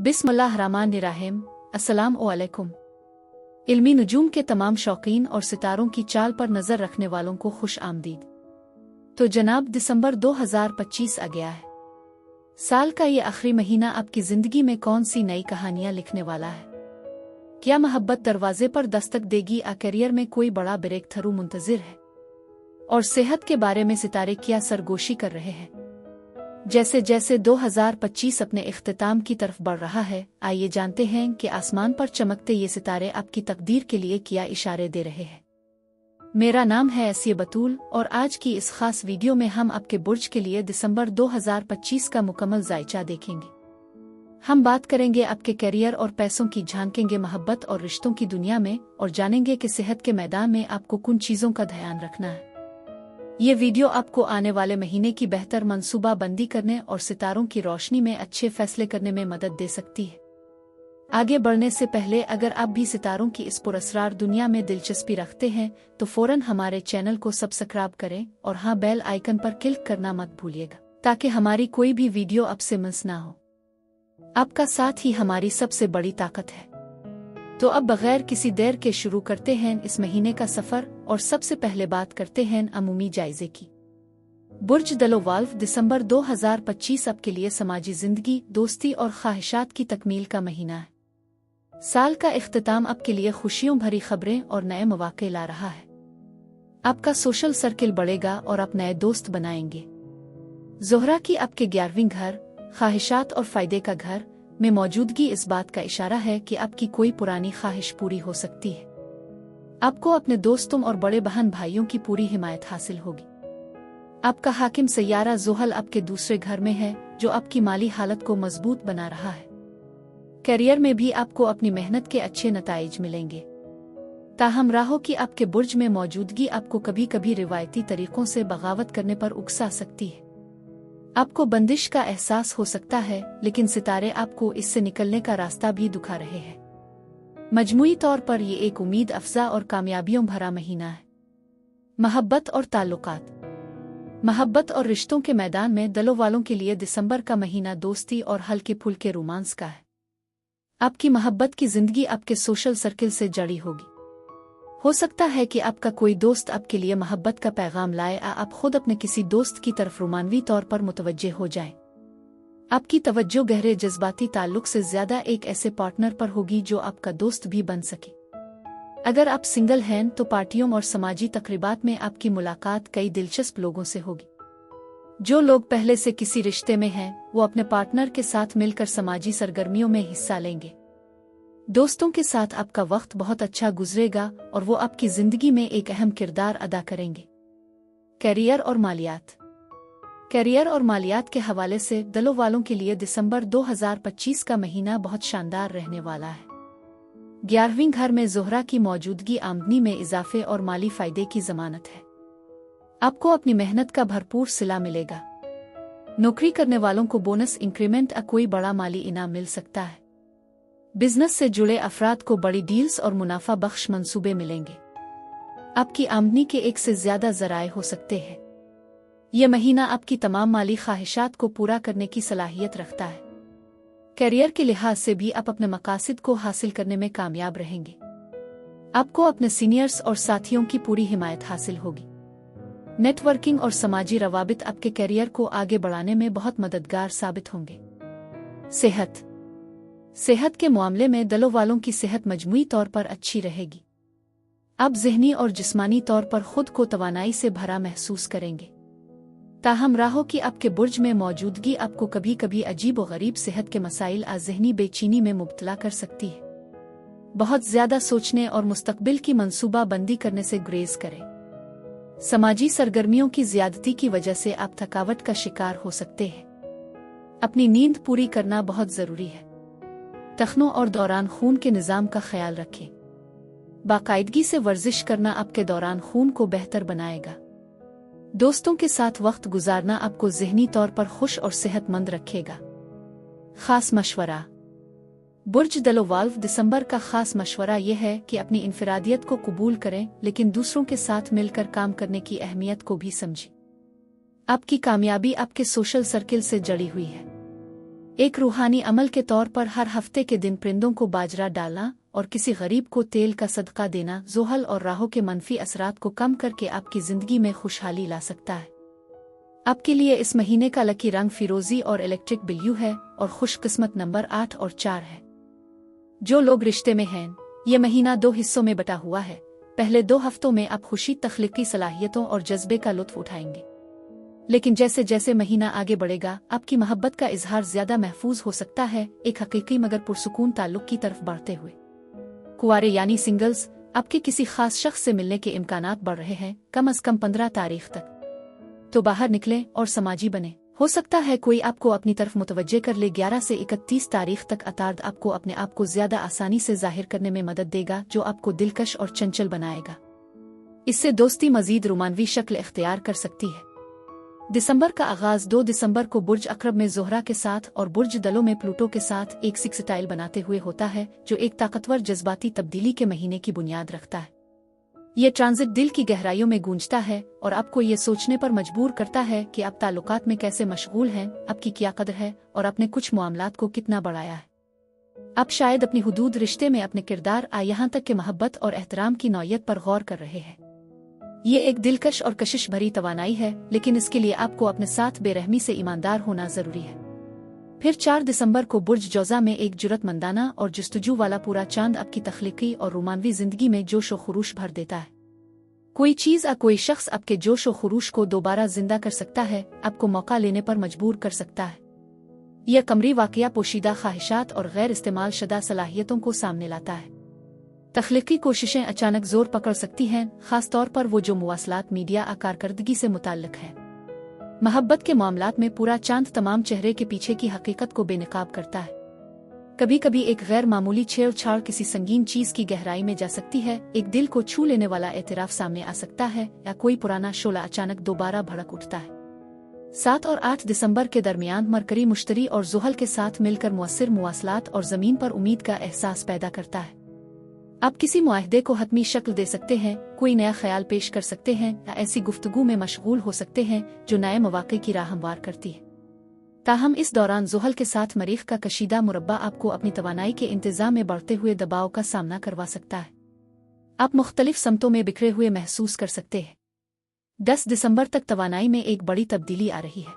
बिस्मिल्लाहिर्रहमानिर्रहीम। अस्सलामु अलैकुम। इल्मी नुजूम के तमाम शौकीन और सितारों की चाल पर नज़र रखने वालों को खुश आमदीद। तो जनाब, दिसंबर 2025 आ गया है। साल का ये आखिरी महीना आपकी ज़िंदगी में कौन सी नई कहानियाँ लिखने वाला है? क्या मोहब्बत दरवाजे पर दस्तक देगी? करियर में कोई बड़ा ब्रेक थ्रू मुंतज़िर है? और सेहत के बारे में सितारे क्या सरगोशी कर रहे हैं? जैसे जैसे 2025 अपने इख्तिताम की तरफ बढ़ रहा है, आइए जानते हैं कि आसमान पर चमकते ये सितारे आपकी तकदीर के लिए क्या इशारे दे रहे हैं। मेरा नाम है एसिया बतूल और आज की इस खास वीडियो में हम आपके बुर्ज के लिए दिसंबर 2025 का मुकम्मल जायचा देखेंगे। हम बात करेंगे आपके करियर और पैसों की, झांकेंगे मोहब्बत और रिश्तों की दुनिया में और जानेंगे कि सेहत के मैदान में आपको किन चीज़ों का ध्यान रखना है। ये वीडियो आपको आने वाले महीने की बेहतर मंसूबा बंदी करने और सितारों की रोशनी में अच्छे फैसले करने में मदद दे सकती है। आगे बढ़ने से पहले अगर आप भी सितारों की इस पुरअसरार दुनिया में दिलचस्पी रखते हैं तो फौरन हमारे चैनल को सब्सक्राइब करें और हाँ, बेल आइकन पर क्लिक करना मत भूलिएगा ताकि हमारी कोई भी वीडियो आपसे मिस ना हो। आपका साथ ही हमारी सबसे बड़ी ताकत है। तो अब बगैर किसी देर के शुरू करते हैं इस महीने का सफर और सबसे पहले बात करते हैं अमूमी जायजे की। बुर्ज दलोवाल्व, दिसंबर 2025 आपके लिए समाजी जिंदगी, दोस्ती और ख्वाहिशात की तकमील का महीना है। साल का इख्तिताम आपके लिए खुशियों भरी खबरें और नए मौके ला रहा है। आपका सोशल सर्किल बढ़ेगा और आप नए दोस्त बनाएंगे। ज़ोहरा की आपके 11वें घर, ख्वाहिशात और फायदे का घर में मौजूदगी इस बात का इशारा है कि आपकी कोई पुरानी ख्वाहिश पूरी हो सकती है। आपको अपने दोस्तों और बड़े बहन भाइयों की पूरी हिमायत हासिल होगी। आपका हाकिम सैयारा ज़ुहल आपके दूसरे घर में है, जो आपकी माली हालत को मजबूत बना रहा है। करियर में भी आपको अपनी मेहनत के अच्छे नताइज मिलेंगे। ताहम राहो कि आपके बुर्ज में मौजूदगी आपको कभी कभी रिवायती तरीकों से बगावत करने पर उकसा सकती है। आपको बंदिश का एहसास हो सकता है, लेकिन सितारे आपको इससे निकलने का रास्ता भी दिखा रहे हैं। मजमूई तौर पर ये एक उम्मीद अफजा और कामयाबियों भरा महीना है। मोहब्बत और ताल्लुकात। मोहब्बत और रिश्तों के मैदान में दलों वालों के लिए दिसंबर का महीना दोस्ती और हल्के फुल्के रोमांस का है। आपकी मोहब्बत की जिंदगी आपके सोशल सर्किल से जड़ी होगी। हो सकता है कि आपका कोई दोस्त आपके लिए मोहब्बत का पैगाम लाए, आप खुद अपने किसी दोस्त की तरफ रोमानवी तौर पर मुतवज्जे हो जाएं। आपकी तवज्जो गहरे जज्बाती ताल्लुक से ज्यादा एक ऐसे पार्टनर पर होगी जो आपका दोस्त भी बन सके। अगर आप सिंगल हैं तो पार्टियों और समाजी तकरीबात में आपकी मुलाकात कई दिलचस्प लोगों से होगी। जो लोग पहले से किसी रिश्ते में हैं, वो अपने पार्टनर के साथ मिलकर समाजी सरगर्मियों में हिस्सा लेंगे। दोस्तों के साथ आपका वक्त बहुत अच्छा गुजरेगा और वो आपकी जिंदगी में एक अहम किरदार अदा करेंगे। करियर और मालियात। करियर और मालियात के हवाले से दलों वालों के लिए दिसंबर 2025 का महीना बहुत शानदार रहने वाला है। 11वें घर में ज़ोहरा की मौजूदगी आमदनी में इजाफे और माली फायदे की जमानत है। आपको अपनी मेहनत का भरपूर सिला मिलेगा। नौकरी करने वालों को बोनस, इंक्रीमेंट या कोई बड़ा माली इनाम मिल सकता है। बिजनेस से जुड़े अफराद को बड़ी डील्स और मुनाफा बख्श मंसूबे मिलेंगे। आपकी आमदनी के एक से ज्यादा जराए हो सकते हैं। यह महीना आपकी तमाम माली ख्वाहिशात को पूरा करने की सलाहियत रखता है। करियर के लिहाज से भी आप अपने मकासद को हासिल करने में कामयाब रहेंगे। आपको अपने सीनियर्स और साथियों की पूरी हिमायत हासिल होगी। नेटवर्किंग और समाजी रवाबित आपके करियर को आगे बढ़ाने में बहुत मददगार साबित होंगे। सेहत के मामले में दलों वालों की सेहत मजमूई तौर पर अच्छी रहेगी। आप ज़हनी और जिस्मानी तौर पर खुद को तवानाई से भरा महसूस करेंगे। ताहम राहो कि आपके बुर्ज में मौजूदगी आपको कभी कभी अजीब व गरीब सेहत के मसाइल और ज़हनी बेचैनी में मुब्तला कर सकती है। बहुत ज्यादा सोचने और मुस्तकबिल की मंसूबा बंदी करने से गुरेज करें। समाजी सरगर्मियों की ज्यादती की वजह से आप थकावट का शिकार हो सकते हैं। अपनी नींद पूरी करना बहुत जरूरी है। टखनों और दौरान खून के निज़ाम का ख्याल रखें। बाकायदगी से वर्जिश करना आपके दौरान खून को बेहतर बनाएगा। दोस्तों के साथ वक्त गुजारना आपको ज़हनी तौर पर खुश और सेहतमंद रखेगा। खास मशवरा। बुर्ज दलोवाल्व, दिसंबर का खास मशवरा यह है कि अपनी इनफरादियत को कबूल करें, लेकिन दूसरों के साथ मिलकर काम करने की अहमियत को भी समझें। आपकी कामयाबी आपके सोशल सर्किल से जड़ी हुई है। एक रूहानी अमल के तौर पर हर हफ्ते के दिन परिंदों को बाजरा डालना और किसी गरीब को तेल का सदका देना ज़ुहल और राहु के मनफी असरात को कम करके आपकी ज़िंदगी में खुशहाली ला सकता है। आपके लिए इस महीने का लकी रंग फिरोजी और इलेक्ट्रिक ब्लू है और खुशकिस्मत नंबर 8 और 4 है। जो लोग रिश्ते में हैं, ये महीना 2 हिस्सों में बटा हुआ है। पहले 2 हफ्तों में आप खुशी, तख्लीकी सलाहियतों और जज्बे का लुत्फ उठाएंगे, लेकिन जैसे जैसे महीना आगे बढ़ेगा आपकी मोहब्बत का इजहार ज्यादा महफूज हो सकता है, एक हकीकी मगर पुरसुकून ताल्लुक की तरफ बढ़ते हुए। कुंवारे यानी सिंगल्स, आपके किसी खास शख्स से मिलने के इम्कानात बढ़ रहे हैं। कम से कम 15 तारीख तक तो बाहर निकलें और समाजी बने। हो सकता है कोई आपको अपनी तरफ मुतवज्जे कर ले। 11 से 31 तारीख तक अतार्द आपको अपने आप को ज्यादा आसानी से जाहिर करने में मदद देगा, जो आपको दिलकश और चंचल बनाएगा। इससे दोस्ती मजीद रोमानवी शक्ल इख्तियार कर सकती है। दिसंबर का आगाज 2 दिसंबर को बुर्ज अकरब में ज़ोहरा के साथ और बुर्ज दलों में प्लूटो के साथ एक सिक्सटाइल बनाते हुए होता है, जो एक ताकतवर जज्बाती तब्दीली के महीने की बुनियाद रखता है। ये ट्रांजिट दिल की गहराइयों में गूंजता है और आपको ये सोचने पर मजबूर करता है कि आप ताल्लुकात में कैसे मशगूल हैं, आपकी क्या कदर है और आपने कुछ मामलात को कितना बढ़ाया है। आप शायद अपनी हुदूद, रिश्ते में अपने किरदार, यहाँ तक कि मोहब्बत और एहतराम की नौयत पर गौर कर रहे हैं। ये एक दिलकश और कशिश भरी तवानाई है, लेकिन इसके लिए आपको अपने साथ बेरहमी से ईमानदार होना जरूरी है। फिर 4 दिसंबर को बुर्ज जौजा में एक जुरतमंदाना और जुस्तजू वाला पूरा चांद आपकी तख्लीकी और रोमानवी जिंदगी में जोश व खुरूश भर देता है। कोई चीज या कोई शख्स आपके जोश व खुरूश को दोबारा जिंदा कर सकता है, आपको मौका लेने पर मजबूर कर सकता है। यह कमरी वाकया पोशीदा ख्वाहिशात और गैर इस्तेमाल शुदा सलाहियतों को सामने लाता है। तख्लीकी कोशिशें अचानक जोर पकड़ सकती हैं, खास तौर पर वो जो मुवासलात, मीडिया या कारकर्दगी से मुताल्लिक है। मोहब्बत के मामलात में पूरा चांद तमाम चेहरे के पीछे की हकीकत को बेनकाब करता है। कभी कभी एक गैर मामूली छेड़छाड़ किसी संगीन चीज की गहराई में जा सकती है, एक दिल को छू लेने वाला एतराफ सामने आ सकता है, या कोई पुराना शोला अचानक दोबारा भड़क उठता है। 7 और 8 दिसंबर के दरमियान मरकरी मुश्तरी और ज़ुहल के साथ मिलकर मुअस्सिर मुवासलात और ज़मीन पर उम्मीद का एहसास पैदा करता है। आप किसी मुआहदे को हतमी शक्ल दे सकते हैं, कोई नया ख्याल पेश कर सकते हैं, या ऐसी गुफ्तगू में मशगूल हो सकते हैं जो नए मौक़े की राह हमवार करती है। ताहम इस दौरान ज़ुहल के साथ मरीख का कशीदा मुरब्बा आपको अपनी तवानाई के इंतज़ाम में बढ़ते हुए दबाव का सामना करवा सकता है। आप मुख्तलिफ समतों में बिखरे हुए महसूस कर सकते हैं। 10 दिसंबर तक तवानाई में एक बड़ी तब्दीली आ रही है।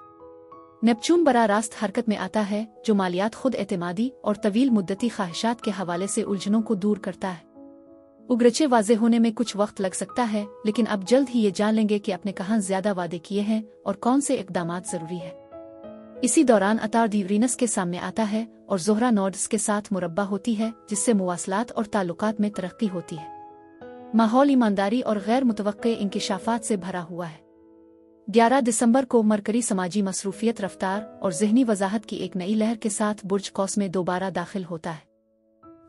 नेपच्यून बराह रास्त हरकत में आता है, जो मालियात, खुद एतमादी और तवील मुद्दती ख्वाहिशात के हवाले से उलझनों को दूर करता है। उग्रचे वाजे होने में कुछ वक्त लग सकता है, लेकिन अब जल्द ही ये जान लेंगे कि आपने कहाँ ज्यादा वादे किए हैं और कौन से इक़दामात जरूरी है। इसी दौरान अतार्द यूरेनस के सामने आता है और ज़ोहरा नोड्स के साथ मुरब्बा होती है, जिससे मुवासलात और ताल्लुकात में तरक्की होती है। माहौल ईमानदारी और गैर मुतवक्के इंकिशाफात से भरा हुआ है। 11 दिसंबर को मरकरी समाजी मसरूफियत, रफ्तार और ज़हनी वजाहत की एक नई लहर के साथ बुर्ज कौस में दोबारा दाखिल होता है।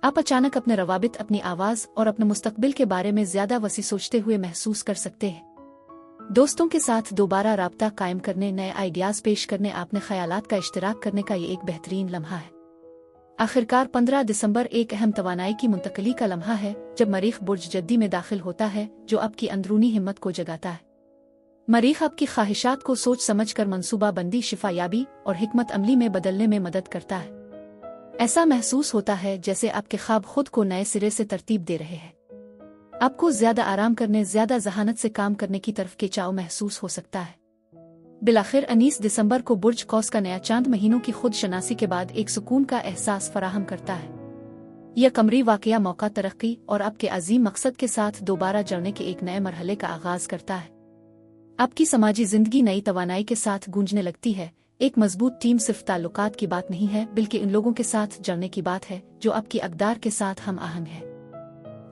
आप अचानक अपने रवाबित, अपनी आवाज़ और अपने मुस्तकबिल के बारे में ज्यादा वसी सोचते हुए महसूस कर सकते हैं। दोस्तों के साथ दोबारा राब्ता कायम करने, नए आइडियाज़ पेश करने, अपने ख्यालात का इश्तराक करने का ये एक बेहतरीन लम्हा है। आखिरकार 15 दिसंबर एक अहम तवानाई की मुंतकली का लम्हा है, जब मरीख बुर्ज जद्दी में दाखिल होता है, जो आपकी अंदरूनी हिम्मत को जगाता है। मरीख आपकी ख्वाहिशात को सोच समझ कर मनसूबा बंदी, शिफायाबी और हिकमत अमली में बदलने में मदद करता है। ऐसा महसूस होता है जैसे आपके ख्वाब खुद को नए सिरे से तरतीब दे रहे हैं। आपको ज्यादा आराम करने, ज्यादा जहानत से काम करने की तरफ खिंचाव महसूस हो सकता है। बिलाखिर 19 दिसंबर को बुर्ज कौस का नया चांद महीनों की खुद शनासी के बाद एक सुकून का एहसास फराहम करता है। यह कमरी वाकया मौका, तरक्की और आपके अजीम मकसद के साथ दोबारा जुड़ने के एक नए मरहले का आगाज करता है। आपकी समाजी जिंदगी नई तवानाई के साथ गूंजने लगती है। एक मजबूत टीम सिर्फ ताल्लुकात की बात नहीं है, बल्कि इन लोगों के साथ जुड़ने की बात है जो आपकी अक़दार के साथ हम आहंग है।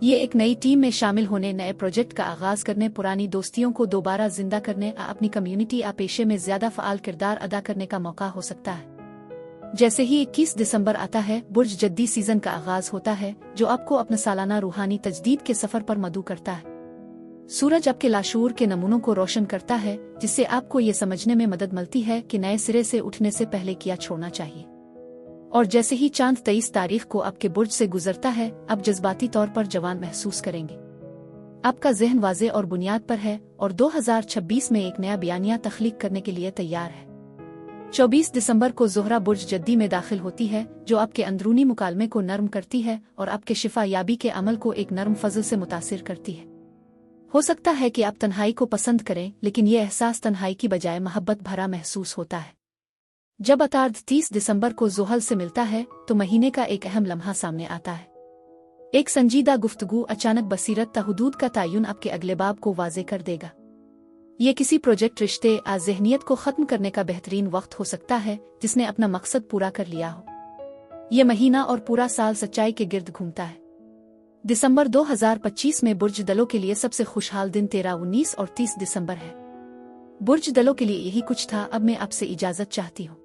ये एक नई टीम में शामिल होने, नए प्रोजेक्ट का आगाज करने, पुरानी दोस्तियों को दोबारा जिंदा करने, अपनी कम्युनिटी या पेशे में ज्यादा फ़आल किरदार अदा करने का मौका हो सकता है। जैसे ही 21 दिसंबर आता है, बुर्ज जद्दी सीजन का आगाज होता है, जो आपको अपने सालाना रूहानी तजदीद के सफर पर मदऊ करता है। सूरज आपके लाशूर के नमूनों को रोशन करता है, जिससे आपको ये समझने में मदद मिलती है कि नए सिरे से उठने से पहले क्या छोड़ना चाहिए। और जैसे ही चांद 23 तारीख को आपके बुर्ज से गुजरता है, आप जज्बाती तौर पर जवान महसूस करेंगे। आपका जहन वाज़े और बुनियाद पर है और 2026 में एक नया बयानिया तख्लीक करने के लिए तैयार है। 24 दिसंबर को ज़ोहरा बुर्ज जद्दी में दाखिल होती है, जो आपके अंदरूनी मुकालमे को नरम करती है और आपके शिफा याबी के अमल को एक नरम फजल से मुतासिर करती है। हो सकता है कि आप तन्हाई को पसंद करें, लेकिन यह एहसास तन्हाई की बजाय मोहब्बत भरा महसूस होता है। जब अतार्द 30 दिसंबर को ज़ुहल से मिलता है तो महीने का एक अहम लम्हा सामने आता है। एक संजीदा गुफ्तगू अचानक बसीरत तहुदूद का तयन आपके अगले बाब को वाज़े कर देगा। ये किसी प्रोजेक्ट, रिश्ते या ज़हनियत को ख़त्म करने का बेहतरीन वक्त हो सकता है जिसने अपना मकसद पूरा कर लिया हो। ये महीना और पूरा साल सच्चाई के गिर्द घूमता है। दिसंबर 2025 में बुर्ज दलों के लिए सबसे खुशहाल दिन 13, 19 और 30 दिसंबर है। बुर्ज दलों के लिए यही कुछ था। अब मैं आपसे इजाज़त चाहती हूँ।